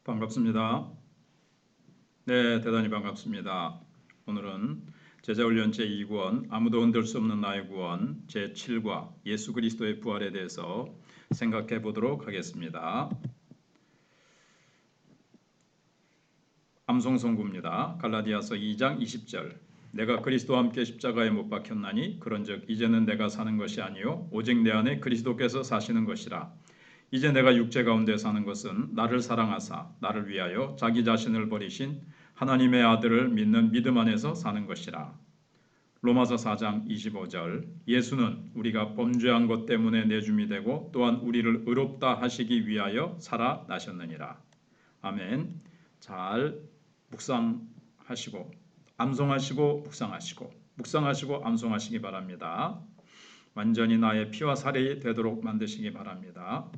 반갑습니다. 네, 대단히 반갑습니다. 오늘은 제자훈련 제2권 아무도 흔들 수 없는 나의 구원 제7과 예수 그리스도의 부활에 대해서 생각해 보도록 하겠습니다. 암송 선구입니다. 갈라디아서 2장 20절. 내가 그리스도와 함께 십자가에 못 박혔나니 그런즉 이제는 내가 사는 것이 아니요 오직 내 안에 그리스도께서 사시는 것이라. 이제 내가 육체 가운데 사는 것은 나를 사랑하사 나를 위하여 자기 자신을 버리신 하나님의 아들을 믿는 믿음 안에서 사는 것이라. 로마서 4장 25절. 예수는 우리가 범죄한 것 때문에 내줌이 되고 또한 우리를 의롭다 하시기 위하여 살아나셨느니라. 아멘. 잘 묵상하시고 암송하시고 묵상하시고 암송하시기 바랍니다. 완전히 나의 피와 살이 되도록 만드시기 바랍니다.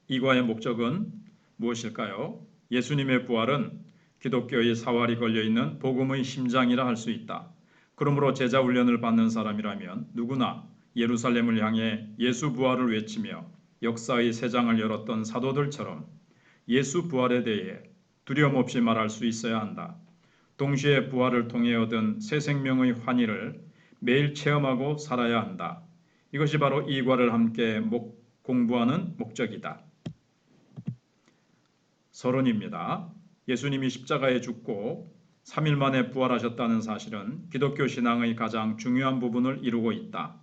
이과의 목적은 무엇일까요? 예수님의 부활은 기독교의 사활이 걸려있는 복음의 심장이라 할 수 있다. 그러므로 제자 훈련을 받는 사람이라면 누구나 예루살렘을 향해 예수 부활을 외치며 역사의 새 장을 열었던 사도들처럼 예수 부활에 대해 두려움 없이 말할 수 있어야 한다. 동시에 부활을 통해 얻은 새 생명의 환희를 매일 체험하고 살아야 한다. 이것이 바로 이과를 함께 공부하는 목적이다. 서론입니다. 예수님이 십자가에 죽고 3일 만에 부활하셨다는 사실은 기독교 신앙의 가장 중요한 부분을 이루고 있다.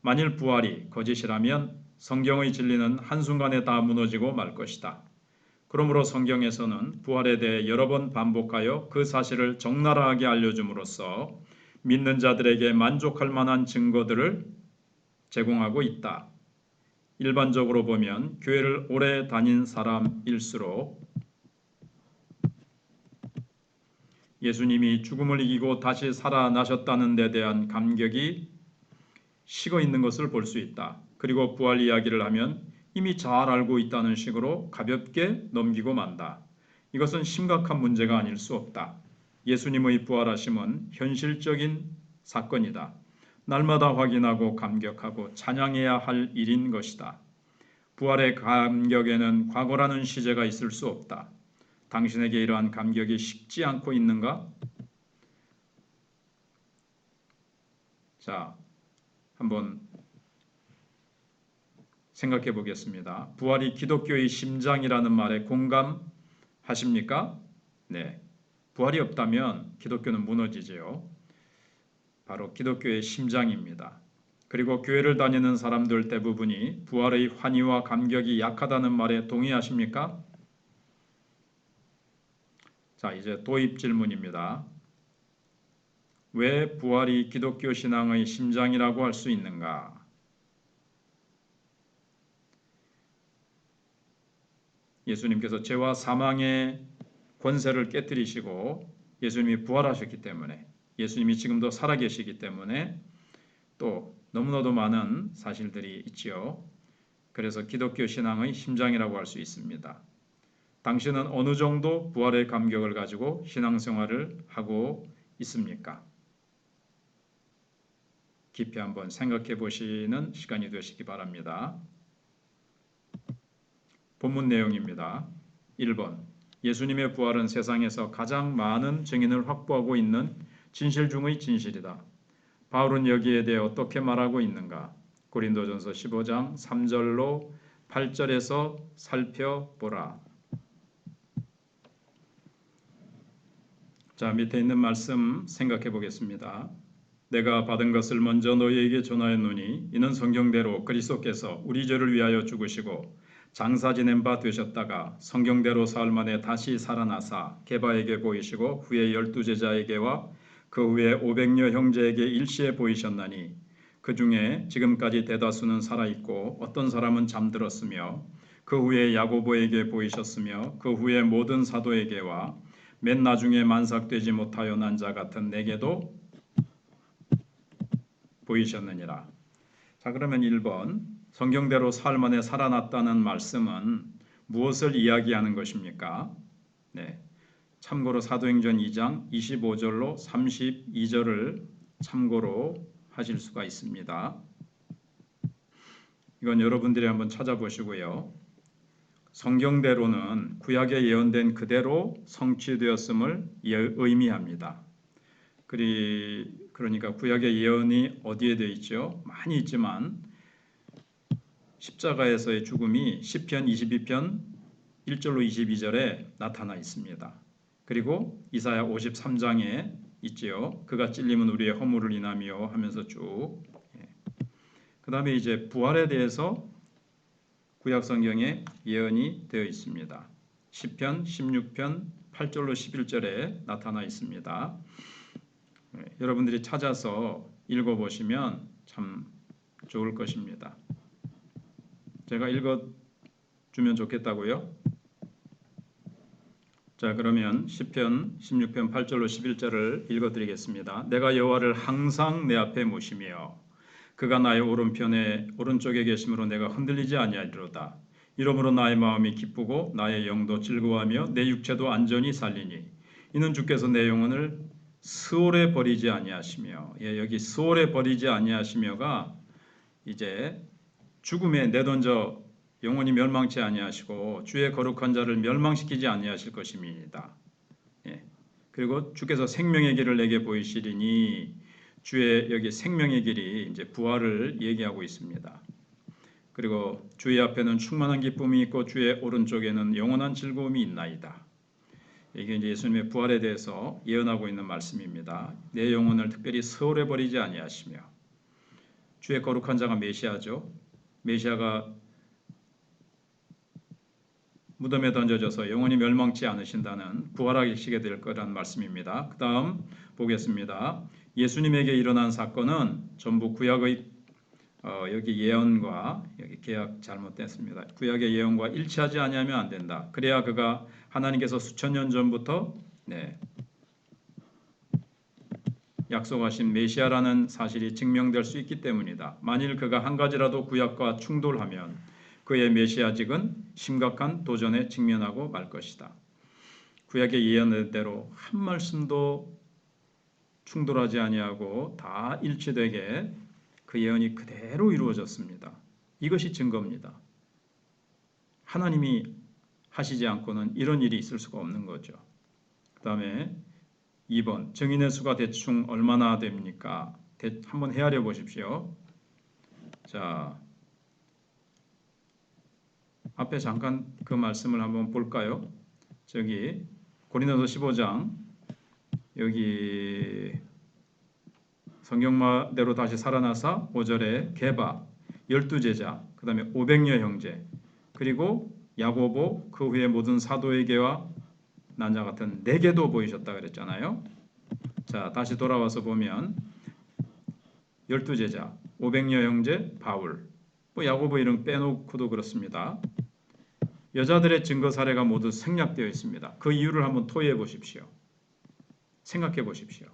만일 부활이 거짓이라면 성경의 진리는 한순간에 다 무너지고 말 것이다. 그러므로 성경에서는 부활에 대해 여러 번 반복하여 그 사실을 적나라하게 알려줌으로써 믿는 자들에게 만족할 만한 증거들을 제공하고 있다. 일반적으로 보면 교회를 오래 다닌 사람일수록 예수님이 죽음을 이기고 다시 살아나셨다는 데 대한 감격이 식어 있는 것을 볼 수 있다. 그리고 부활 이야기를 하면 이미 잘 알고 있다는 식으로 가볍게 넘기고 만다. 이것은 심각한 문제가 아닐 수 없다. 예수님의 부활하심은 현실적인 사건이다. 날마다 확인하고 감격하고 찬양해야 할 일인 것이다. 부활의 감격에는 과거라는 시제가 있을 수 없다. 당신에게 이러한 감격이 식지 않고 있는가? 자, 한번 생각해 보겠습니다. 부활이 기독교의 심장이라는 말에 공감하십니까? 네. 부활이 없다면 기독교는 무너지지요. 바로 기독교의 심장입니다. 그리고 교회를 다니는 사람들 대부분이 부활의 환희와 감격이 약하다는 말에 동의하십니까? 자, 이제 도입 질문입니다. 왜 부활이 기독교 신앙의 심장이라고 할 수 있는가? 예수님께서 죄와 사망의 권세를 깨뜨리시고 예수님이 부활하셨기 때문에, 예수님이 지금도 살아계시기 때문에 또 너무나도 많은 사실들이 있지요. 그래서 기독교 신앙의 심장이라고 할 수 있습니다. 당신은 어느 정도 부활의 감격을 가지고 신앙생활을 하고 있습니까? 깊이 한번 생각해 보시는 시간이 되시기 바랍니다. 본문 내용입니다. 1번. 예수님의 부활은 세상에서 가장 많은 증인을 확보하고 있는 진실 중의 진실이다. 바울은 여기에 대해 어떻게 말하고 있는가? 고린도전서 15장 3절로 8절에서 살펴보라. 자, 밑에 있는 말씀 생각해 보겠습니다. 내가 받은 것을 먼저 너희에게 전하였노니 이는 성경대로 그리스도께서 우리 죄를 위하여 죽으시고 장사 지낸 바 되셨다가 성경대로 사흘 만에 다시 살아나사 게바에게 보이시고 후에 12제자에게와 그 후에 500여 형제에게 일시에 보이셨나니 그 중에 지금까지 대다수는 살아있고 어떤 사람은 잠들었으며 그 후에 야고보에게 보이셨으며 그 후에 모든 사도에게와 맨 나중에 만삭되지 못하여 난 자 같은 내게도 보이셨느니라. 자, 그러면 1번 성경대로 사흘 만에 살아났다는 말씀은 무엇을 이야기하는 것입니까? 네, 참고로 사도행전 2장 25절로 32절을 참고로 하실 수가 있습니다. 이건 여러분들이 한번 찾아보시고요. 성경대로는 구약에 예언된 그대로 성취되었음을 의미합니다. 그러니까 구약의 예언이 어디에 되어 있죠? 많이 있지만 십자가에서의 죽음이 시편 22편 1절로 22절에 나타나 있습니다. 그리고 이사야 53장에 있지요. 그가 찔림은 우리의 허물을 인하며 하면서 쭉. 그 다음에 이제 부활에 대해서 구약 성경에 예언이 되어 있습니다. 시편 16편 8절로 11절에 나타나 있습니다. 여러분들이 찾아서 읽어보시면 참 좋을 것입니다. 제가 읽어주면 좋겠다고요? 자, 그러면 시편 16편 8절로 11절을 읽어드리겠습니다. 내가 여호와를 항상 내 앞에 모시며 그가 나의 오른쪽에 계심으로 내가 흔들리지 아니하리로다. 이러므로 나의 마음이 기쁘고 나의 영도 즐거워하며 내 육체도 안전히 살리니 이는 주께서 내 영혼을 스올에 버리지 아니하시며, 여기 스올에 버리지 아니하시며가 이제 죽음에 내던져 영원히 멸망치 아니하시고 주의 거룩한 자를 멸망시키지 아니하실 것입니다. 그리고 주께서 생명의 길을 내게 보이시리니, 주의 여기 생명의 길이 이제 부활을 얘기하고 있습니다. 그리고 주의 앞에는 충만한 기쁨이 있고 주의 오른쪽에는 영원한 즐거움이 있나이다. 이게 이제 예수님의 부활에 대해서 예언하고 있는 말씀입니다. 내 영혼을 특별히 스올에 버리지 아니하시며, 주의 거룩한 자가 메시아죠. 메시아가 무덤에 던져져서 영원히 멸망치 않으신다는 부활하시게 될 거란 말씀입니다. 그 다음 보겠습니다. 예수님에게 일어난 사건은 전부 구약의 여기 예언과, 여기 개약 잘못됐습니다. 구약의 예언과 일치하지 아니하면 안 된다. 그래야 그가 하나님께서 수천 년 전부터 약속하신 메시아라는 사실이 증명될 수 있기 때문이다. 만일 그가 한 가지라도 구약과 충돌하면 그의 메시아직은 심각한 도전에 직면하고 말 것이다. 구약의 예언대로 한 말씀도 충돌하지 아니하고 다 일치되게 그 예언이 그대로 이루어졌습니다. 이것이 증거입니다. 하나님이 하시지 않고는 이런 일이 있을 수가 없는 거죠. 그 다음에 2번, 증인의 수가 대충 얼마나 됩니까? 한번 헤아려 보십시오. 자, 앞에 잠깐 그 말씀을 한번 볼까요? 저기 고린도서 15장 여기 성경마대로 다시 살아나사 5절에 게바 12제자, 그 다음에 500여 형제, 그리고 야고보, 그 후에 모든 사도에게와 난자 같은 4개도 보이셨다 그랬잖아요. 자, 다시 돌아와서 보면 12제자, 500여 형제, 바울, 야고보 이름 빼놓고도 그렇습니다. 여자들의 증거 사례가 모두 생략되어 있습니다. 그 이유를 한번 토의해 보십시오. 생각해 보십시오.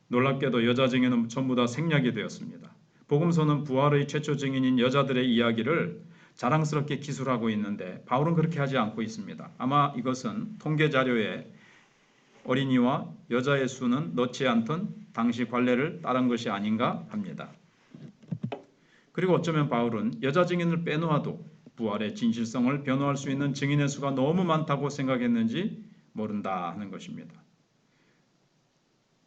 놀랍게도 여자 증인은 전부 다 생략이 되었습니다. 복음서는 부활의 최초 증인인 여자들의 이야기를 자랑스럽게 기술하고 있는데 바울은 그렇게 하지 않고 있습니다. 아마 이것은 통계 자료에 어린이와 여자의 수는 넣지 않던 당시 관례를 따른 것이 아닌가 합니다. 그리고 어쩌면 바울은 여자 증인을 빼놓아도 부활의 진실성을 변호할 수 있는 증인의 수가 너무 많다고 생각했는지 모른다 하는 것입니다.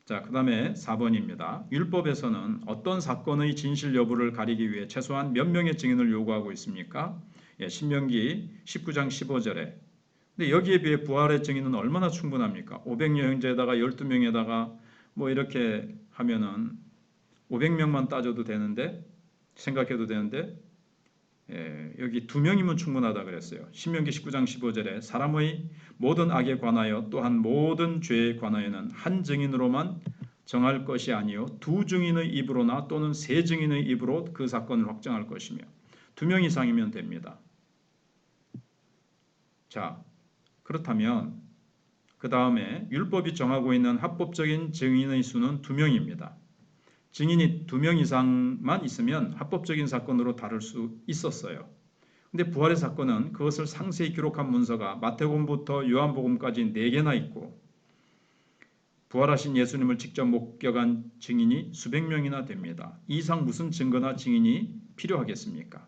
자, 그 다음에 4번입니다. 율법에서는 어떤 사건의 진실 여부를 가리기 위해 최소한 몇 명의 증인을 요구하고 있습니까? 신명기 19장 15절에. 근데 여기에 비해 부활의 증인은 얼마나 충분합니까? 500여 형제에다가 12명에다가 이렇게 하면은 500명만 따져도 되는데, 생각해도 되는데, 여기 2명이면 충분하다 그랬어요. 신명기 19장 15절에 사람의 모든 악에 관하여 또한 모든 죄에 관하여는 한 증인으로만 정할 것이 아니요 2증인의 입으로나 또는 3증인의 입으로 그 사건을 확정할 것이며 2명 이상이면 됩니다. 자, 그렇다면 그 다음에 율법이 정하고 있는 합법적인 증인의 수는 2명입니다. 증인이 2명 이상만 있으면 합법적인 사건으로 다룰 수 있었어요. 근데 부활의 사건은 그것을 상세히 기록한 문서가 마태복음부터 요한복음까지 4개나 있고 부활하신 예수님을 직접 목격한 증인이 수백 명이나 됩니다. 이 이상 무슨 증거나 증인이 필요하겠습니까?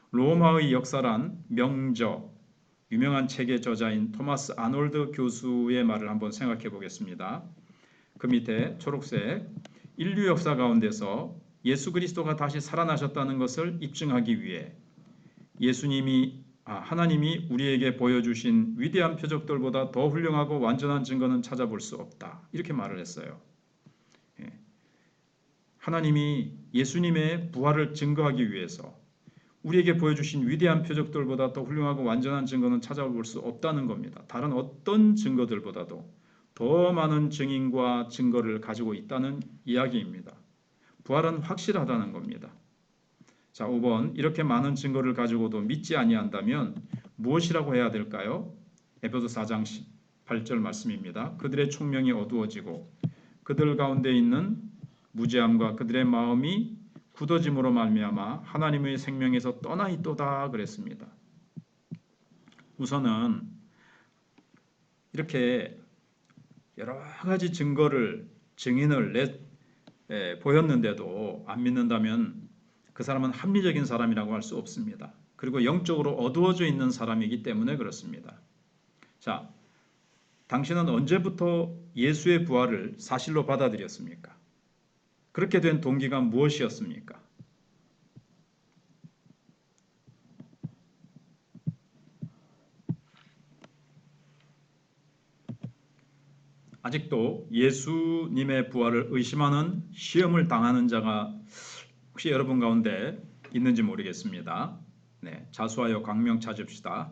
로마의 역사란 명저, 유명한 책의 저자인 토마스 아놀드 교수의 말을 한번 생각해 보겠습니다. 그 밑에 초록색, 인류 역사 가운데서 예수 그리스도가 다시 살아나셨다는 것을 입증하기 위해 하나님이 우리에게 보여주신 위대한 표적들보다 더 훌륭하고 완전한 증거는 찾아볼 수 없다. 이렇게 말을 했어요. 하나님이 예수님의 부활을 증거하기 위해서 우리에게 보여주신 위대한 표적들보다 더 훌륭하고 완전한 증거는 찾아볼 수 없다는 겁니다. 다른 어떤 증거들보다도 더 많은 증인과 증거를 가지고 있다는 이야기입니다. 부활은 확실하다는 겁니다. 자, 5번, 이렇게 많은 증거를 가지고도 믿지 아니한다면 무엇이라고 해야 될까요? 에베소 4장 8절 말씀입니다. 그들의 총명이 어두워지고 그들 가운데 있는 무지함과 그들의 마음이 굳어짐으로 말미암아 하나님의 생명에서 떠나 있도다 그랬습니다. 우선은 이렇게 여러 가지 증인을 보였는데도 안 믿는다면 그 사람은 합리적인 사람이라고 할 수 없습니다. 그리고 영적으로 어두워져 있는 사람이기 때문에 그렇습니다. 자, 당신은 언제부터 예수의 부활을 사실로 받아들였습니까? 그렇게 된 동기가 무엇이었습니까? 아직도 예수님의 부활을 의심하는 시험을 당하는 자가 혹시 여러분 가운데 있는지 모르겠습니다. 네, 자수하여 광명 찾읍시다.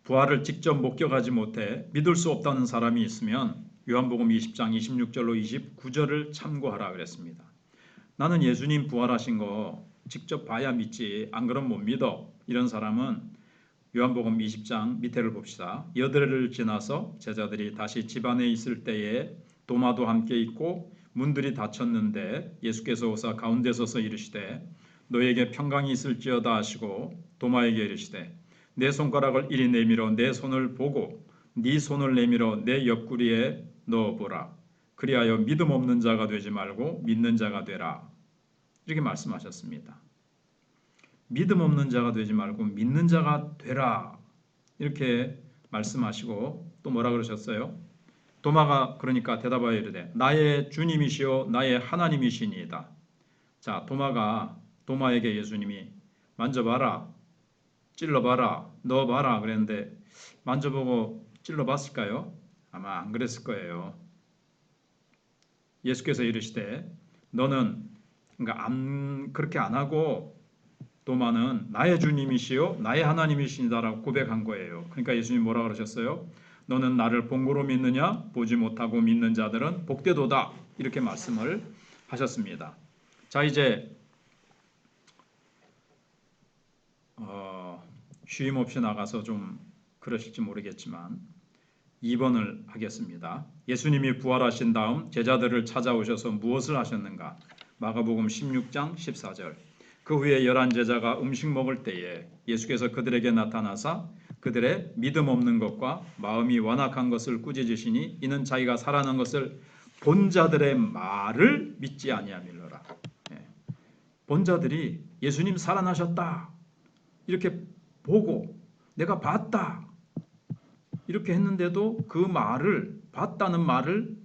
부활을 직접 목격하지 못해 믿을 수 없다는 사람이 있으면 요한복음 20장 26절로 29절을 참고하라 그랬습니다. 나는 예수님 부활하신 거 직접 봐야 믿지, 안 그럼 못 믿어. 이런 사람은 요한복음 20장 밑에를 봅시다. 여드레를 지나서 제자들이 다시 집안에 있을 때에 도마도 함께 있고 문들이 닫혔는데 예수께서 오사 가운데 서서 이르시되 너에게 평강이 있을지어다 하시고 도마에게 이르시되 내 손가락을 이리 내밀어 내 손을 보고 네 손을 내밀어 내 옆구리에 넣어보라. 그리하여 믿음 없는 자가 되지 말고 믿는 자가 되라. 이렇게 말씀하셨습니다. 믿음 없는 자가 되지 말고 믿는 자가 되라. 이렇게 말씀하시고 또 뭐라 그러셨어요? 도마가 그러니까 대답하여 이르되 나의 주님이시요 나의 하나님이시니이다. 자, 도마에게 예수님이 만져봐라, 찔러봐라, 넣어봐라 그랬는데 만져보고 찔러봤을까요? 아마 안 그랬을 거예요. 예수께서 이르시되 너는 그러니까 그렇게 안 하고 도마는 나의 주님이시요 나의 하나님이시니다라고 고백한 거예요. 그러니까 예수님 뭐라 그러셨어요? 너는 나를 본고로 믿느냐? 보지 못하고 믿는 자들은 복되도다. 이렇게 말씀을 하셨습니다. 자, 이제 쉼 없이 나가서 좀 그러실지 모르겠지만 2번을 하겠습니다. 예수님이 부활하신 다음 제자들을 찾아오셔서 무엇을 하셨는가? 마가복음 16장 14절. 그 후에 11 제자가 음식 먹을 때에 예수께서 그들에게 나타나사 그들의 믿음 없는 것과 마음이 완악한 것을 꾸짖으시니 이는 자기가 살아난 것을 본 자들의 말을 믿지 아니함이로라. 본 자들이 예수님 살아나셨다 이렇게 보고 내가 봤다 이렇게 했는데도 그 말을 봤다는 말을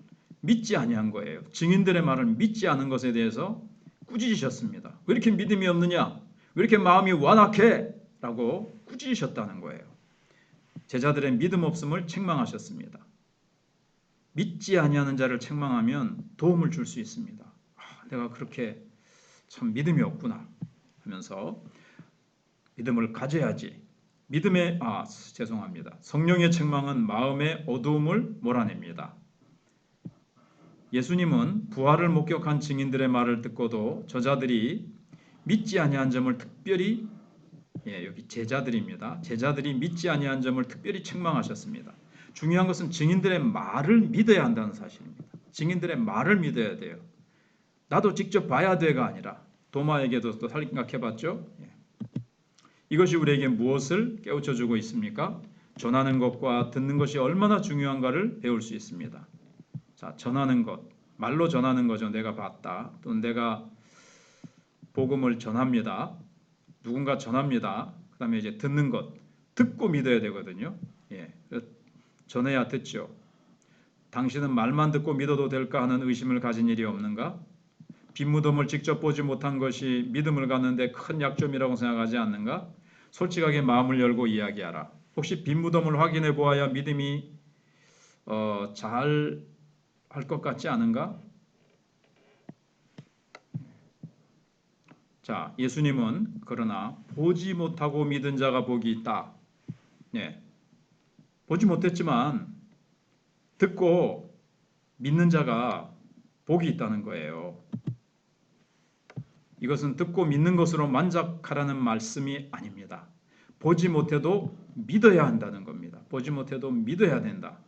믿지 아니한 거예요. 증인들의 말을 믿지 않은 것에 대해서 꾸짖으셨습니다. 왜 이렇게 믿음이 없느냐? 왜 이렇게 마음이 완악해? 라고 꾸짖으셨다는 거예요. 제자들의 믿음 없음을 책망하셨습니다. 믿지 아니하는 자를 책망하면 도움을 줄 수 있습니다. 내가 그렇게 참 믿음이 없구나 하면서 믿음을 가져야지. 성령의 책망은 마음의 어두움을 몰아냅니다. 예수님은 부활을 목격한 증인들의 말을 듣고도 저자들이 믿지 아니한 점을 특별히 여기 제자들입니다. 제자들이 믿지 아니한 점을 특별히 책망하셨습니다. 중요한 것은 증인들의 말을 믿어야 한다는 사실입니다. 증인들의 말을 믿어야 돼요. 나도 직접 봐야 돼가 아니라 도마에게도 또 생각해봤죠. 이것이 우리에게 무엇을 깨우쳐주고 있습니까? 전하는 것과 듣는 것이 얼마나 중요한가를 배울 수 있습니다. 자, 전하는 것, 말로 전하는 거죠. 내가 봤다. 또는 내가 복음을 전합니다. 누군가 전합니다. 그 다음에 이제 듣는 것. 듣고 믿어야 되거든요. 예, 전해야 듣죠. 당신은 말만 듣고 믿어도 될까 하는 의심을 가진 일이 없는가? 빈무덤을 직접 보지 못한 것이 믿음을 갖는데 큰 약점이라고 생각하지 않는가? 솔직하게 마음을 열고 이야기하라. 혹시 빈무덤을 확인해 보아야 믿음이 잘 할 것 같지 않은가? 자, 예수님은 그러나 보지 못하고 믿은 자가 복이 있다. 네, 보지 못했지만 듣고 믿는 자가 복이 있다는 거예요. 이것은 듣고 믿는 것으로 만족하라는 말씀이 아닙니다. 보지 못해도 믿어야 한다는 겁니다. 보지 못해도 믿어야 된다.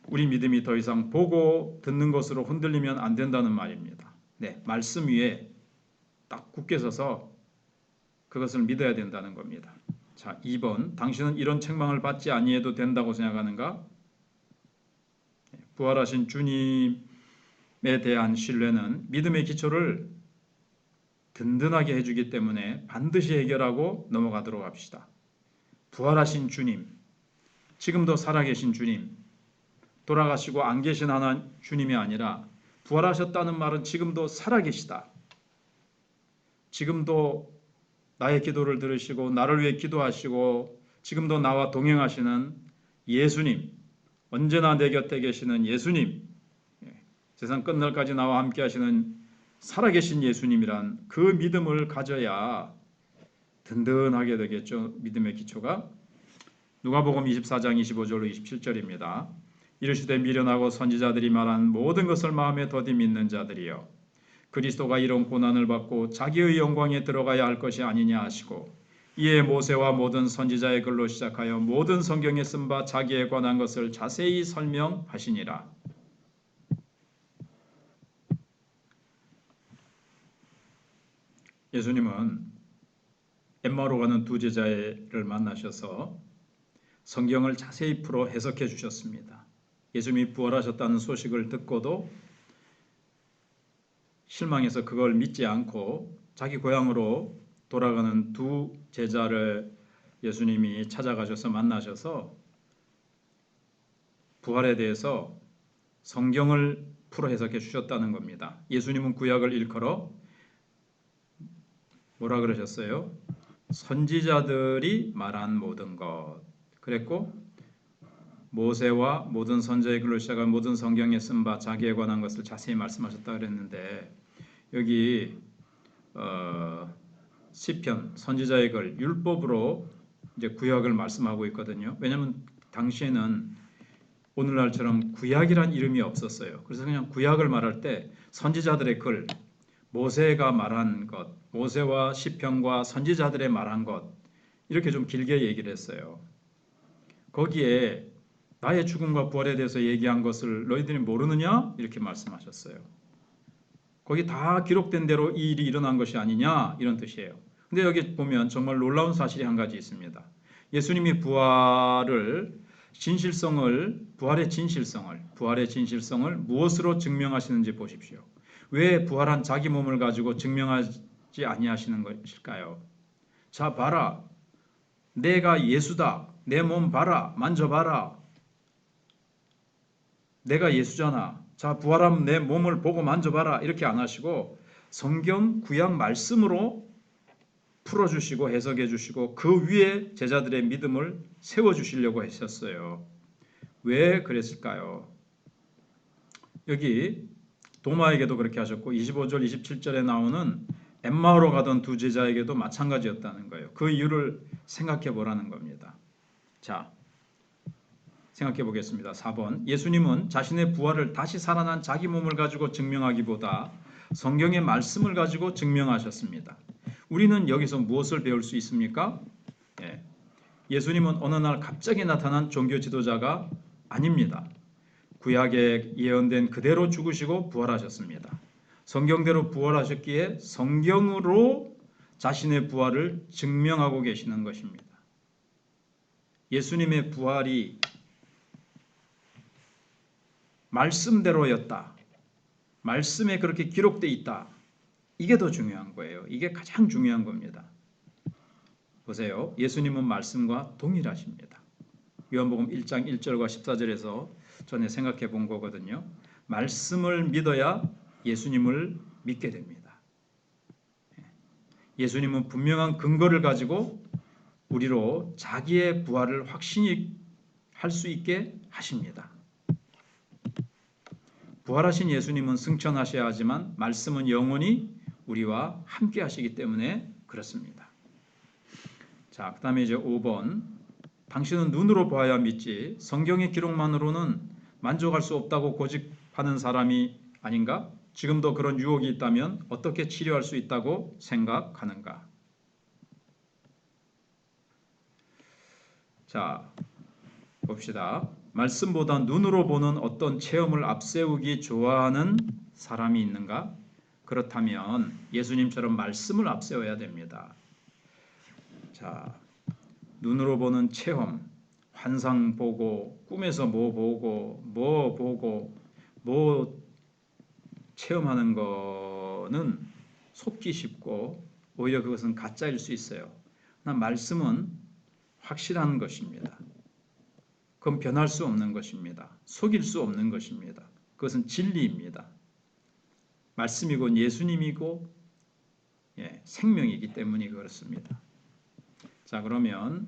우리 믿음이 더 이상 보고 듣는 것으로 흔들리면 안 된다는 말입니다. 네, 말씀 위에 딱 굳게 서서 그것을 믿어야 된다는 겁니다. 자, 2번. 당신은 이런 책망을 받지 아니해도 된다고 생각하는가? 부활하신 주님에 대한 신뢰는 믿음의 기초를 든든하게 해주기 때문에 반드시 해결하고 넘어가도록 합시다. 부활하신 주님, 지금도 살아계신 주님, 돌아가시고 안 계신 하나님 주님이 아니라 부활하셨다는 말은 지금도 살아계시다. 지금도 나의 기도를 들으시고 나를 위해 기도하시고 지금도 나와 동행하시는 예수님, 언제나 내 곁에 계시는 예수님, 세상 끝날까지 나와 함께 하시는 살아계신 예수님이란 그 믿음을 가져야 든든하게 되겠죠. 믿음의 기초가. 누가복음 24장 25절로 27절입니다. 이르시되 미련하고 선지자들이 말한 모든 것을 마음에 더디 믿는 자들이여, 그리스도가 이런 고난을 받고 자기의 영광에 들어가야 할 것이 아니냐 하시고, 이에 모세와 모든 선지자의 글로 시작하여 모든 성경에 쓴 바 자기에 관한 것을 자세히 설명하시니라. 예수님은 엠마오로 가는 두 제자를 만나셔서 성경을 자세히 풀어 해석해 주셨습니다. 예수님이 부활하셨다는 소식을 듣고도 실망해서 그걸 믿지 않고 자기 고향으로 돌아가는 두 제자를 예수님이 찾아가셔서 만나셔서 부활에 대해서 성경을 풀어 해석해 주셨다는 겁니다. 예수님은 구약을 일컬어 뭐라 그러셨어요? 선지자들이 말한 모든 것 그랬고, 모세와 모든 선지자의 글로 시작한 모든 성경에 쓴 바 자기에 관한 것을 자세히 말씀하셨다 그랬는데, 여기 시편 선지자의 글 율법으로 이제 구약을 말씀하고 있거든요. 왜냐하면 당시에는 오늘날처럼 구약이란 이름이 없었어요. 그래서 그냥 구약을 말할 때 선지자들의 글, 모세가 말한 것, 모세와 시편과 선지자들의 말한 것, 이렇게 좀 길게 얘기를 했어요. 거기에 나의 죽음과 부활에 대해서 얘기한 것을 너희들이 모르느냐? 이렇게 말씀하셨어요. 거기 다 기록된 대로 이 일이 일어난 것이 아니냐? 이런 뜻이에요. 근데 여기 보면 정말 놀라운 사실이 한 가지 있습니다. 예수님이 부활의 진실성을 무엇으로 증명하시는지 보십시오. 왜 부활한 자기 몸을 가지고 증명하지 아니하시는 것일까요? 자, 봐라. 내가 예수다. 내 몸 봐라. 만져봐라. 내가 예수잖아. 자, 부활하면 내 몸을 보고 만져봐라. 이렇게 안 하시고 성경 구약 말씀으로 풀어주시고 해석해 주시고 그 위에 제자들의 믿음을 세워주시려고 하셨어요. 왜 그랬을까요? 여기 도마에게도 그렇게 하셨고 25절 27절에 나오는 엠마오로 가던 두 제자에게도 마찬가지였다는 거예요. 그 이유를 생각해 보라는 겁니다. 자, 생각해 보겠습니다. 4번. 예수님은 자신의 부활을 다시 살아난 자기 몸을 가지고 증명하기보다 성경의 말씀을 가지고 증명하셨습니다. 우리는 여기서 무엇을 배울 수 있습니까? 예수님은 어느 날 갑자기 나타난 종교 지도자가 아닙니다. 구약에 예언된 그대로 죽으시고 부활하셨습니다. 성경대로 부활하셨기에 성경으로 자신의 부활을 증명하고 계시는 것입니다. 예수님의 부활이 말씀대로였다. 말씀에 그렇게 기록되어 있다. 이게 더 중요한 거예요. 이게 가장 중요한 겁니다. 보세요. 예수님은 말씀과 동일하십니다. 요한복음 1장 1절과 14절에서 전에 생각해 본 거거든요. 말씀을 믿어야 예수님을 믿게 됩니다. 예수님은 분명한 근거를 가지고 우리로 자기의 부활을 확신히 할 수 있게 하십니다. 부활하신 예수님은 승천하셔야 하지만 말씀은 영원히 우리와 함께 하시기 때문에 그렇습니다. 자, 그다음에 이제 5번. 당신은 눈으로 봐야 믿지 성경의 기록만으로는 만족할 수 없다고 고집하는 사람이 아닌가? 지금도 그런 유혹이 있다면 어떻게 치료할 수 있다고 생각하는가? 자, 봅시다. 말씀보다 눈으로 보는 어떤 체험을 앞세우기 좋아하는 사람이 있는가? 그렇다면 예수님처럼 말씀을 앞세워야 됩니다. 자, 눈으로 보는 체험, 환상 보고, 꿈에서 뭐 보고, 뭐 체험하는 거는 속기 쉽고 오히려 그것은 가짜일 수 있어요. 그러나 말씀은 확실한 것입니다. 그건 변할 수 없는 것입니다. 속일 수 없는 것입니다. 그것은 진리입니다. 말씀이고 예수님이고 생명이기 때문에 그렇습니다. 자, 그러면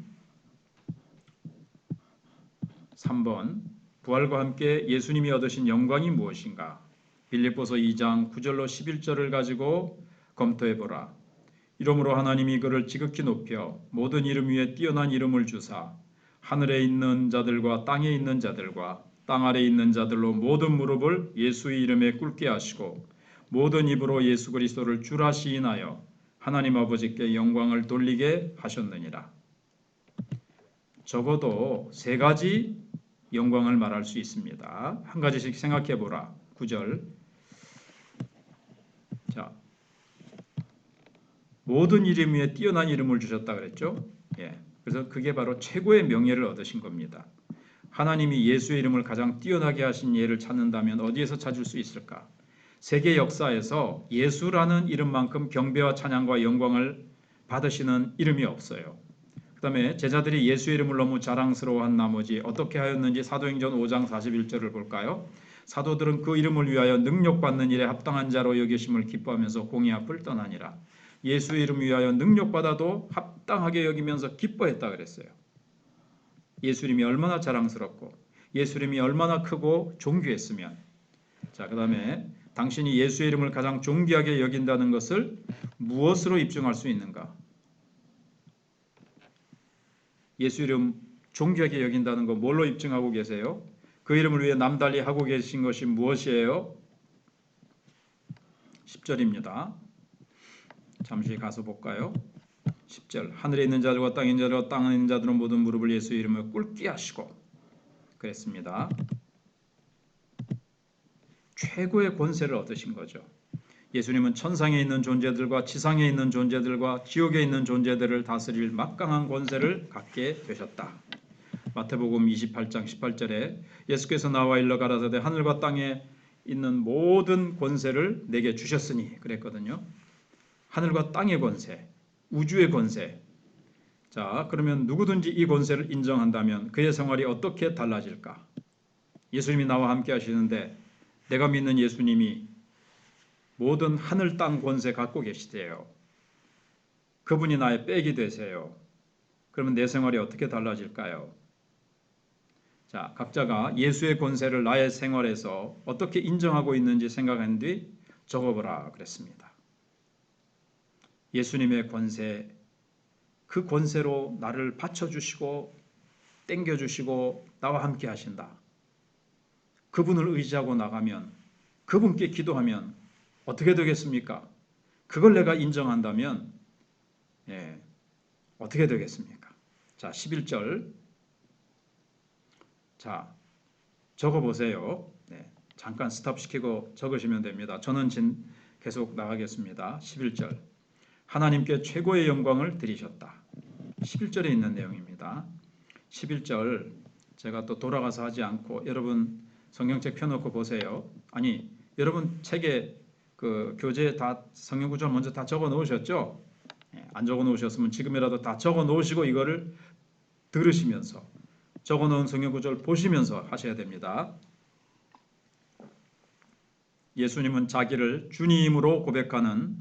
3번 부활과 함께 예수님이 얻으신 영광이 무엇인가? 빌립보서 2장 9절로 11절을 가지고 검토해 보라. 이러므로 하나님이 그를 지극히 높여 모든 이름 위에 뛰어난 이름을 주사 하늘에 있는 자들과 땅에 있는 자들과 땅 아래에 있는 자들로 모든 무릎을 예수의 이름에 꿇게 하시고 모든 입으로 예수 그리스도를 주라 시인하여 하나님 아버지께 영광을 돌리게 하셨느니라. 적어도 세 가지 영광을 말할 수 있습니다. 한 가지씩 생각해 보라. 9절. 자, 모든 이름 위에 뛰어난 이름을 주셨다 그랬죠? 그래서 그게 바로 최고의 명예를 얻으신 겁니다. 하나님이 예수의 이름을 가장 뛰어나게 하신 예를 찾는다면 어디에서 찾을 수 있을까? 세계 역사에서 예수라는 이름만큼 경배와 찬양과 영광을 받으시는 이름이 없어요. 그 다음에 제자들이 예수의 이름을 너무 자랑스러워한 나머지 어떻게 하였는지 사도행전 5장 41절을 볼까요? 사도들은 그 이름을 위하여 능력받는 일에 합당한 자로 여기심을 기뻐하면서 공의 앞을 떠나니라. 예수의 이름 위하여 능력받아도 합당하게 여기면서 기뻐했다 그랬어요. 예수 이름이 얼마나 자랑스럽고 예수 이름이 얼마나 크고 존귀했으면. 자, 그 다음에 당신이 예수의 이름을 가장 존귀하게 여긴다는 것을 무엇으로 입증할 수 있는가? 예수 이름 존귀하게 여긴다는 거 뭘로 입증하고 계세요? 그 이름을 위해 남달리 하고 계신 것이 무엇이에요? 10절입니다. 잠시 가서 볼까요? 10절. 하늘에 있는 자들과 땅에 있는 자들과 땅에 있는 자들은 모든 무릎을 예수의 이름을 꿇게 하시고 그랬습니다. 최고의 권세를 얻으신 거죠. 예수님은 천상에 있는 존재들과 지상에 있는 존재들과 지옥에 있는 존재들을 다스릴 막강한 권세를 갖게 되셨다. 마태복음 28장 18절에 예수께서 나와 일러 가라사대 하늘과 땅에 있는 모든 권세를 내게 주셨으니 그랬거든요. 하늘과 땅의 권세, 우주의 권세. 자, 그러면 누구든지 이 권세를 인정한다면 그의 생활이 어떻게 달라질까? 예수님이 나와 함께 하시는데 내가 믿는 예수님이 모든 하늘 땅 권세 갖고 계시대요. 그분이 나의 백이 되세요. 그러면 내 생활이 어떻게 달라질까요? 자, 각자가 예수의 권세를 나의 생활에서 어떻게 인정하고 있는지 생각한 뒤 적어보라 그랬습니다. 예수님의 권세, 그 권세로 나를 받쳐주시고 땡겨주시고 나와 함께 하신다. 그분을 의지하고 나가면 그분께 기도하면 어떻게 되겠습니까? 그걸 내가 인정한다면 어떻게 되겠습니까? 자, 11절. 자, 적어보세요. 잠깐 스탑시키고 적으시면 됩니다. 저는 계속 나가겠습니다. 11절. 하나님께 최고의 영광을 드리셨다. 11절에 있는 내용입니다. 11절 제가 또 돌아가서 하지 않고 여러분 성경책 펴놓고 보세요. 아니, 여러분 책에 그 교재에 다 성경 구절 먼저 다 적어 놓으셨죠? 안 적어 놓으셨으면 지금이라도 다 적어 놓으시고 이거를 들으시면서 적어 놓은 성경 구절 보시면서 하셔야 됩니다. 예수님은 자기를 주님으로 고백하는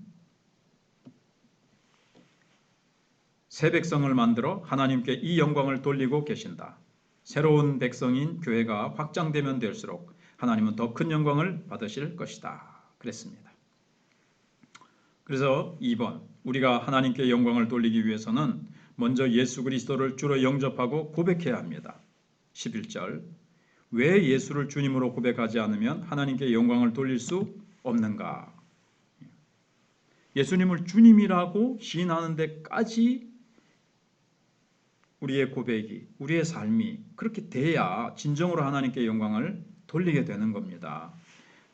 새 백성을 만들어 하나님께 이 영광을 돌리고 계신다. 새로운 백성인 교회가 확장되면 될수록 하나님은 더 큰 영광을 받으실 것이다. 그랬습니다. 그래서 2번, 우리가 하나님께 영광을 돌리기 위해서는 먼저 예수 그리스도를 주로 영접하고 고백해야 합니다. 11절, 왜 예수를 주님으로 고백하지 않으면 하나님께 영광을 돌릴 수 없는가? 예수님을 주님이라고 시인하는 데까지 우리의 고백이, 우리의 삶이 그렇게 돼야 진정으로 하나님께 영광을 돌리게 되는 겁니다.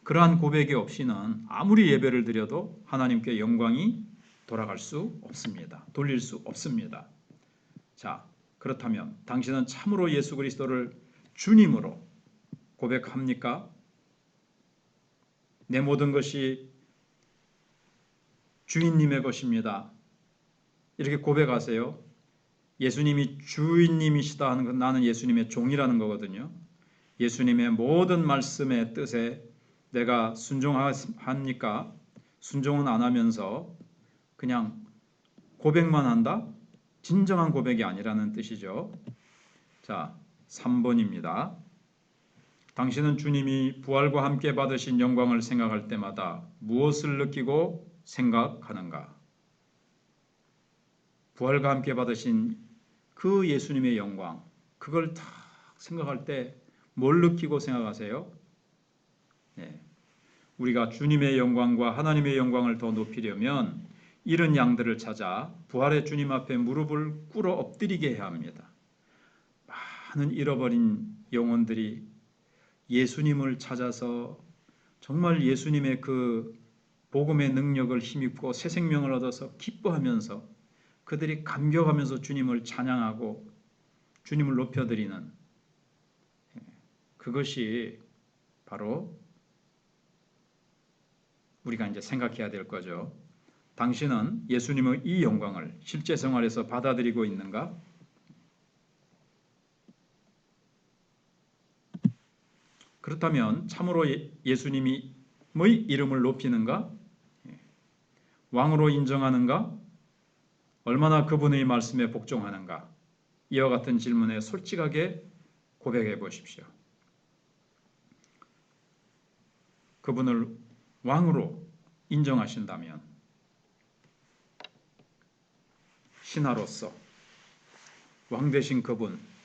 그러한 고백이 없이는 아무리 예배를 드려도 하나님께 영광이 돌아갈 수 없습니다. 돌릴 수 없습니다. 자, 그렇다면 당신은 참으로 예수 그리스도를 주님으로 고백합니까? 내 모든 것이 주인님의 것입니다. 이렇게 고백하세요. 예수님이 주인님이시다 하는 건 나는 예수님의 종이라는 거거든요. 예수님의 모든 말씀의 뜻에 내가 순종합니까? 순종은 안 하면서 그냥 고백만 한다? 진정한 고백이 아니라는 뜻이죠. 자, 3번입니다. 당신은 주님이 부활과 함께 받으신 영광을 생각할 때마다 무엇을 느끼고 생각하는가? 부활과 함께 받으신 그 예수님의 영광, 그걸 다 생각할 때 뭘 느끼고 생각하세요? 네. 우리가 주님의 영광과 하나님의 영광을 더 높이려면 잃은 양들을 찾아 부활의 주님 앞에 무릎을 꿇어 엎드리게 해야 합니다. 많은 잃어버린 영혼들이 예수님을 찾아서 정말 예수님의 그 복음의 능력을 힘입고 새 생명을 얻어서 기뻐하면서 그들이 감격하면서 주님을 찬양하고 주님을 높여드리는 그것이 바로 우리가 이제 생각해야 될 거죠. 당신은 예수님의 이 영광을 실제 생활에서 받아들이고 있는가? 그렇다면 참으로 예수님의 이름을 높이는가? 왕으로 인정하는가? 얼마나 그분의 말씀에 복종하는가? 이와 같은 질문에 솔직하게 고백해 보십시오. 그분을 왕으로 인정하신다면 신하로서 왕 되신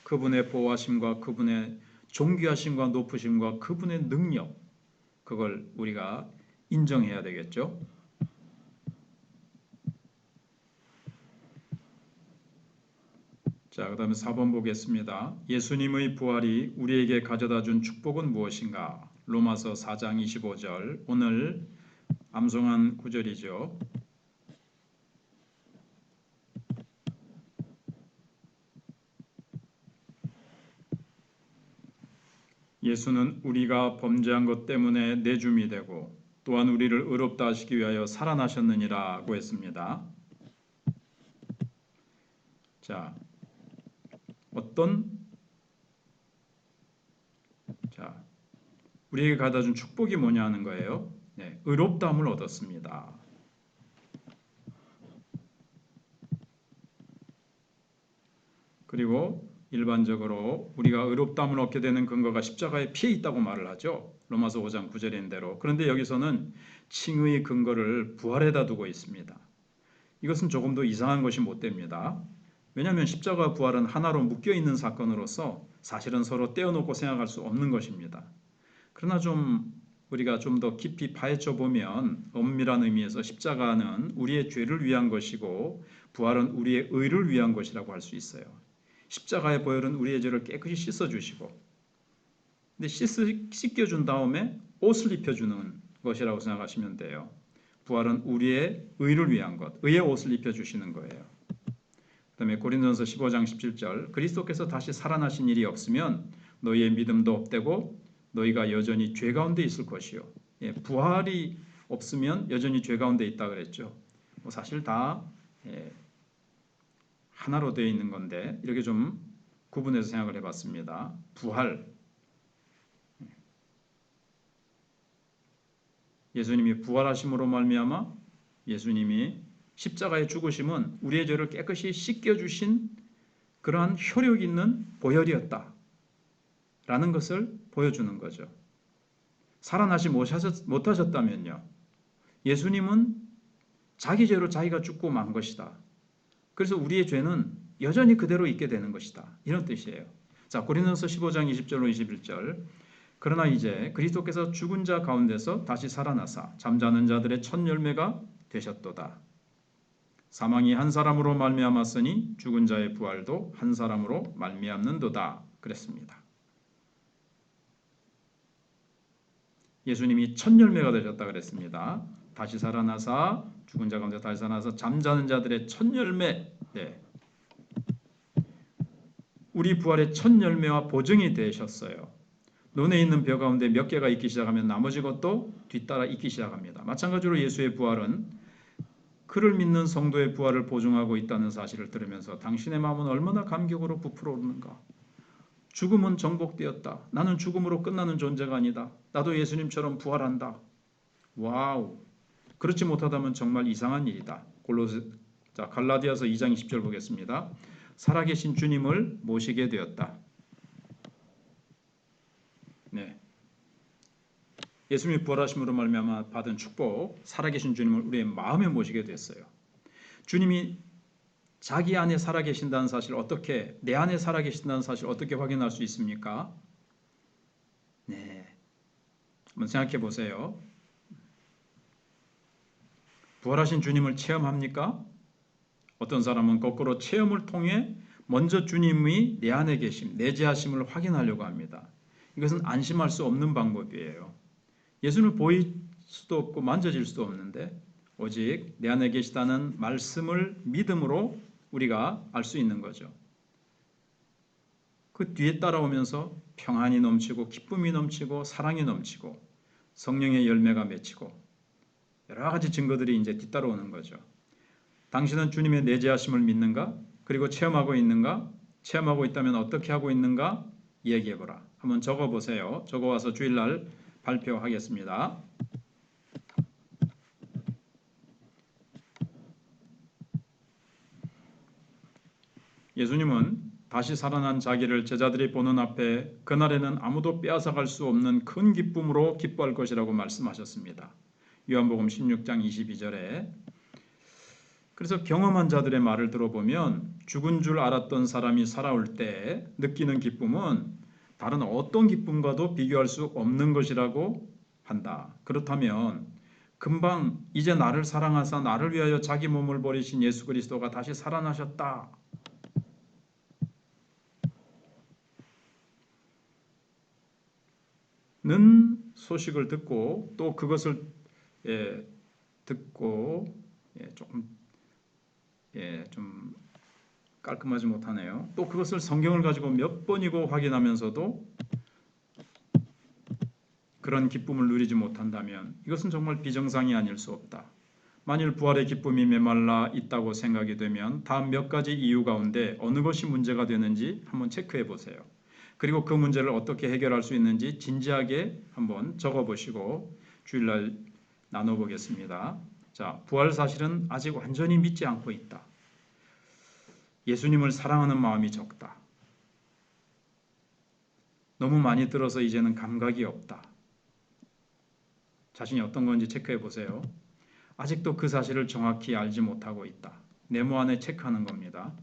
그분의 보호하심과 그분의 존귀하심과 높으심과 그분의 능력, 그걸 우리가 인정해야 되겠죠. 자, 그 다음에 4번 보겠습니다. 예수님의 부활이 우리에게 가져다 준 축복은 무엇인가? 로마서 4장 25절, 오늘 암송한 구절이죠. 예수는 우리가 범죄한 것 때문에 내줌이 되고 또한 우리를 의롭다 하시기 위하여 살아나셨느니라고 했습니다. 자, 우리에게 가져다 준 축복이 뭐냐 하는 거예요. 네, 의롭다함을 얻었습니다. 그리고 일반적으로 우리가 의롭다함을 얻게 되는 근거가 십자가의 피에 있다고 말을 하죠. 로마서 5장 9절인 대로. 그런데 여기서는 칭의의 근거를 부활에다 두고 있습니다. 이것은 조금 더 이상한 것이 못 됩니다. 왜냐하면 십자가 부활은 하나로 묶여있는 사건으로서 사실은 서로 떼어놓고 생각할 수 없는 것입니다. 그러나 우리가 좀 더 깊이 파헤쳐 보면 엄밀한 의미에서 십자가는 우리의 죄를 위한 것이고 부활은 우리의 의를 위한 것이라고 할 수 있어요. 십자가의 보혈은 우리의 죄를 깨끗이 씻어주시고, 근데 씻겨준 다음에 옷을 입혀주는 것이라고 생각하시면 돼요. 부활은 우리의 의를 위한 것, 의의 옷을 입혀주시는 거예요. 그 다음에 고린도전서 15장 17절, 그리스도께서 다시 살아나신 일이 없으면 너희의 믿음도 헛되고 너희가 여전히 죄 가운데 있을 것이요. 부활이 없으면 여전히 죄 가운데 있다 그랬죠. 사실 다 예, 하나로 되어 있는 건데 이렇게 좀 구분해서 생각을 해봤습니다. 부활, 예수님이 부활하심으로 말미암아 예수님이 십자가의 죽으심은 우리의 죄를 깨끗이 씻겨주신 그러한 효력 있는 보혈이었다 라는 것을 보여주는 거죠. 살아나지 못하셨다면요, 예수님은 자기 죄로 자기가 죽고 만 것이다. 그래서 우리의 죄는 여전히 그대로 있게 되는 것이다. 이런 뜻이에요. 자, 고린도서 15장 20절로 21절. 그러나 이제 그리스도께서 죽은 자 가운데서 다시 살아나사 잠자는 자들의 첫 열매가 되셨도다. 사망이 한 사람으로 말미암았으니 죽은 자의 부활도 한 사람으로 말미암는도다. 그랬습니다. 예수님이 첫 열매가 되셨다 그랬습니다. 다시 살아나사 죽은 자 가운데 다시 살아나서 잠자는 자들의 첫 열매. 네. 우리 부활의 첫 열매와 보증이 되셨어요. 눈에 있는 벼 가운데 몇 개가 있기 시작하면 나머지 것도 뒤따라 있기 시작합니다. 마찬가지로 예수의 부활은 그를 믿는 성도의 부활을 보증하고 있다는 사실을 들으면서 당신의 마음은 얼마나 감격으로 부풀어 오르는가. 죽음은 정복되었다. 나는 죽음으로 끝나는 존재가 아니다. 나도 예수님처럼 부활한다. 와우. 그렇지 못하다면 정말 이상한 일이다. 갈라디아서 2장 20절 보겠습니다. 살아계신 주님을 모시게 되었다. 네. 예수님이 부활하심으로 말미암아 받은 축복, 살아계신 주님을 우리의 마음에 모시게 됐어요. 주님이 자기 안에 살아계신다는 사실 어떻게, 내 안에 살아계신다는 사실 어떻게 확인할 수 있습니까? 네, 한번 생각해 보세요. 부활하신 주님을 체험합니까? 어떤 사람은 거꾸로 체험을 통해 먼저 주님이 내 안에 계심, 내재하심을 확인하려고 합니다. 이것은 안심할 수 없는 방법이에요. 예수는 보일 수도 없고 만져질 수도 없는데 오직 내 안에 계시다는 말씀을 믿음으로 우리가 알 수 있는 거죠. 그 뒤에 따라오면서 평안이 넘치고 기쁨이 넘치고 사랑이 넘치고 성령의 열매가 맺히고 여러 가지 증거들이 이제 뒤따라오는 거죠. 당신은 주님의 내재하심을 믿는가? 그리고 체험하고 있는가? 체험하고 있다면 어떻게 하고 있는가? 얘기해보라. 한번 적어보세요. 적어와서 주일날 발표하겠습니다. 예수님은 다시 살아난 자기를 제자들이 보는 앞에 그날에는 아무도 빼앗아갈 수 없는 큰 기쁨으로 기뻐할 것이라고 말씀하셨습니다. 요한복음 16장 22절에. 그래서 경험한 자들의 말을 들어보면 죽은 줄 알았던 사람이 살아올 때 느끼는 기쁨은 다른 어떤 기쁨과도 비교할 수 없는 것이라고 한다. 그렇다면 금방 이제 나를 사랑하사 나를 위하여 자기 몸을 버리신 예수 그리스도가 다시 살아나셨다 는 소식을 듣고 또 그것을 듣고 좀 깔끔하지 못하네요. 또 그것을 성경을 가지고 몇 번이고 확인하면서도 그런 기쁨을 누리지 못한다면 이것은 정말 비정상이 아닐 수 없다. 만일 부활의 기쁨이 메말라 있다고 생각이 되면 다음 몇 가지 이유 가운데 어느 것이 문제가 되는지 한번 체크해 보세요. 그리고 그 문제를 어떻게 해결할 수 있는지 진지하게 한번 적어보시고 주일날 나눠보겠습니다. 자, 부활 사실은 아직 완전히 믿지 않고 있다. 예수님을 사랑하는 마음이 적다. 너무 많이 들어서 이제는 감각이 없다. 자신이 어떤 건지 체크해 보세요. 아직도 그 사실을 정확히 알지 못하고 있다. 네모 안에 체크하는 겁니다.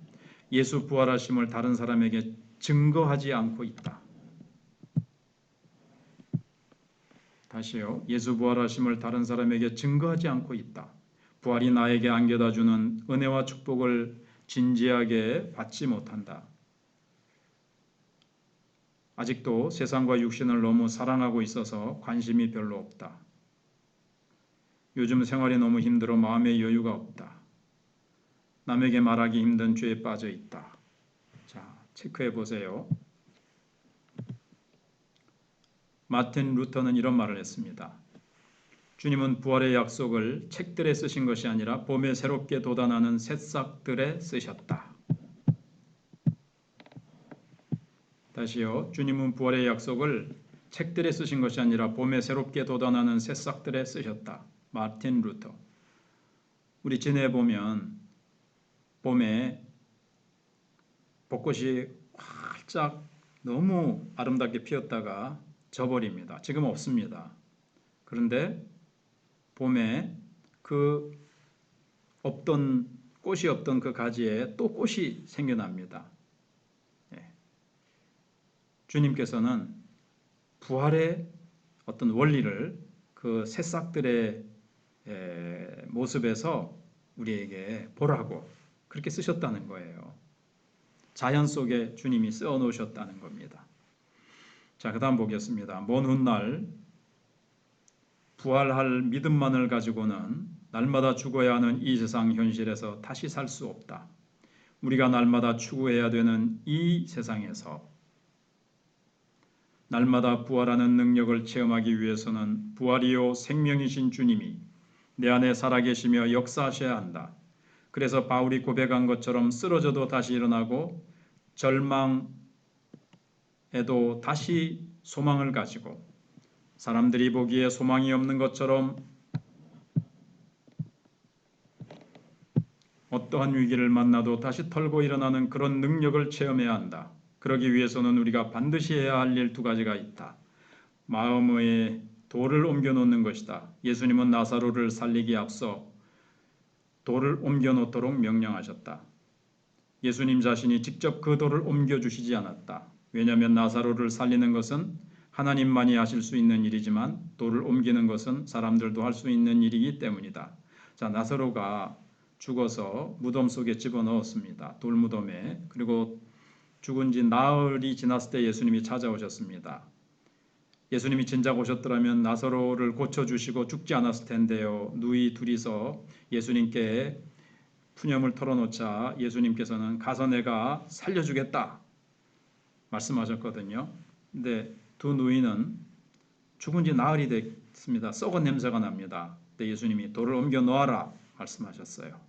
예수 부활하심을 다른 사람에게 증거하지 않고 있다. 다시요. 예수 부활하심을 다른 사람에게 증거하지 않고 있다. 부활이 나에게 안겨다 주는 은혜와 축복을 진지하게 받지 못한다. 아직도 세상과 육신을 너무 사랑하고 있어서 관심이 별로 없다. 요즘 생활이 너무 힘들어 마음의 여유가 없다. 남에게 말하기 힘든 죄에 빠져 있다. 자, 체크해 보세요. 마틴 루터는 이런 말을 했습니다. 주님은 부활의 약속을 책들에 쓰신 것이 아니라 봄에 새롭게 돋아나는 새싹들에 쓰셨다. 다시요. 주님은 부활의 약속을 책들에 쓰신 것이 아니라 봄에 새롭게 돋아나는 새싹들에 쓰셨다. 마틴 루터. 우리 진해에 보면 봄에 벚꽃이 활짝 너무 아름답게 피었다가 져버립니다. 지금 없습니다. 그런데 봄에 그 없던 꽃이 없던 그 가지에 또 꽃이 생겨납니다. 주님께서는 부활의 어떤 원리를 그 새싹들의 모습에서 우리에게 보라고 그렇게 쓰셨다는 거예요. 자연 속에 주님이 써 놓으셨다는 겁니다. 자, 그 다음 보겠습니다. 먼 훗날 부활할 믿음만을 가지고는 날마다 죽어야 하는 이 세상 현실에서 다시 살 수 없다. 우리가 날마다 추구해야 되는 이 세상에서 날마다 부활하는 능력을 체험하기 위해서는 부활이요 생명이신 주님이 내 안에 살아계시며 역사하셔야 한다. 그래서 바울이 고백한 것처럼 쓰러져도 다시 일어나고 절망에도 다시 소망을 가지고 사람들이 보기에 소망이 없는 것처럼 어떠한 위기를 만나도 다시 털고 일어나는 그런 능력을 체험해야 한다. 그러기 위해서는 우리가 반드시 해야 할 일 두 가지가 있다. 마음의 돌을 옮겨 놓는 것이다. 예수님은 나사로를 살리기에 앞서 돌을 옮겨 놓도록 명령하셨다. 예수님 자신이 직접 그 돌을 옮겨 주시지 않았다. 왜냐하면 나사로를 살리는 것은 하나님만이 하실 수 있는 일이지만 돌을 옮기는 것은 사람들도 할 수 있는 일이기 때문이다. 자, 나사로가 죽어서 무덤 속에 집어넣었습니다. 돌무덤에. 그리고 죽은 지 나흘이 지났을 때 예수님이 찾아오셨습니다. 예수님이 진작 오셨더라면 나사로를 고쳐주시고 죽지 않았을 텐데요. 누이 둘이서 예수님께 푸념을 털어놓자 예수님께서는 가서 내가 살려주겠다 말씀하셨거든요. 근데 두 누이는 죽은 지 나흘이 됐습니다. 썩은 냄새가 납니다. 근데 예수님이 돌을 옮겨 놓아라 말씀하셨어요.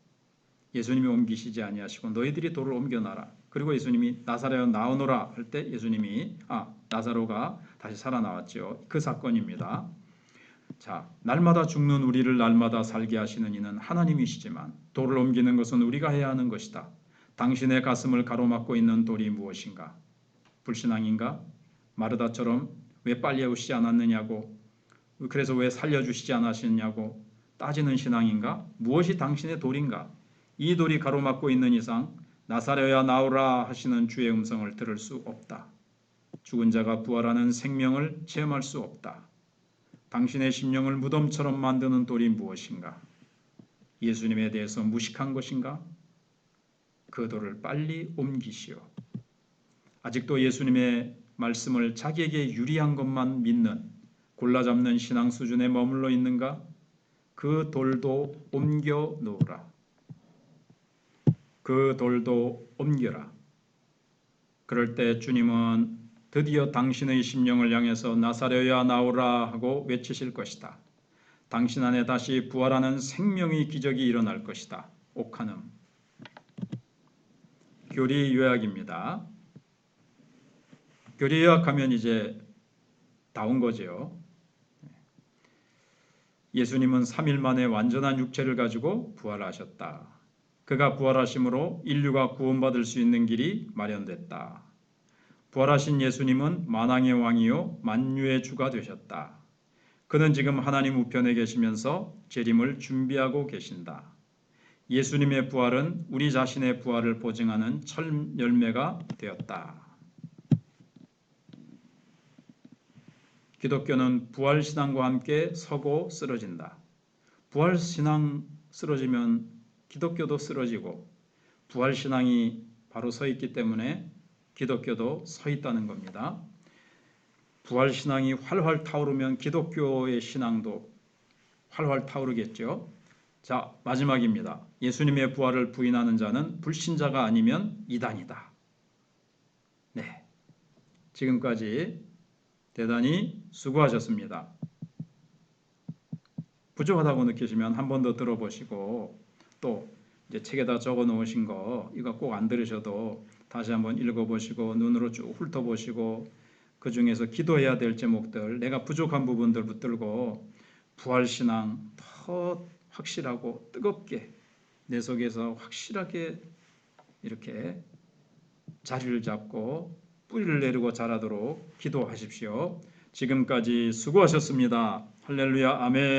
예수님이 옮기시지 아니하시고 너희들이 돌을 옮겨 놔라. 그리고 예수님이 나사로야 나오너라 할 때 예수님이 나사로가 다시 살아나왔죠. 그 사건입니다. 자, 날마다 죽는 우리를 날마다 살게 하시는 이는 하나님이시지만 돌을 옮기는 것은 우리가 해야 하는 것이다. 당신의 가슴을 가로막고 있는 돌이 무엇인가? 불신앙인가? 마르다처럼 왜 빨리 오시지 않았느냐고, 그래서 왜 살려주시지 않으셨냐고 따지는 신앙인가? 무엇이 당신의 돌인가? 이 돌이 가로막고 있는 이상 나사로야 나오라 하시는 주의 음성을 들을 수 없다. 죽은 자가 부활하는 생명을 체험할 수 없다. 당신의 심령을 무덤처럼 만드는 돌이 무엇인가? 예수님에 대해서 무식한 것인가? 그 돌을 빨리 옮기시오. 아직도 예수님의 말씀을 자기에게 유리한 것만 믿는 골라잡는 신앙 수준에 머물러 있는가? 그 돌도 옮겨 놓으라. 그 돌도 옮겨라. 그럴 때 주님은 드디어 당신의 심령을 향해서 나사로야 나오라 하고 외치실 것이다. 당신 안에 다시 부활하는 생명의 기적이 일어날 것이다. 오카눔. 교리 요약입니다. 교리 요약하면 이제 다 온 거죠. 예수님은 3일 만에 완전한 육체를 가지고 부활하셨다. 그가 부활하심으로 인류가 구원받을 수 있는 길이 마련됐다. 부활하신 예수님은 만왕의 왕이요 만유의 주가 되셨다. 그는 지금 하나님 우편에 계시면서 재림을 준비하고 계신다. 예수님의 부활은 우리 자신의 부활을 보증하는 첫 열매가 되었다. 기독교는 부활신앙과 함께 서고 쓰러진다. 부활신앙 쓰러지면 기독교도 쓰러지고 부활신앙이 바로 서 있기 때문에 기독교도 서 있다는 겁니다. 부활신앙이 활활 타오르면 기독교의 신앙도 활활 타오르겠죠. 자, 마지막입니다. 예수님의 부활을 부인하는 자는 불신자가 아니면 이단이다. 네, 지금까지 대단히 수고하셨습니다. 부족하다고 느끼시면 한 번 더 들어보시고 또 이제 책에다 적어 놓으신 거 이거 꼭 안 들으셔도 다시 한번 읽어보시고 눈으로 쭉 훑어보시고 그 중에서 기도해야 될 제목들 내가 부족한 부분들 붙들고 부활신앙 더 확실하고 뜨겁게 내 속에서 확실하게 이렇게 자리를 잡고 뿌리를 내리고 자라도록 기도하십시오. 지금까지 수고하셨습니다. 할렐루야 아멘.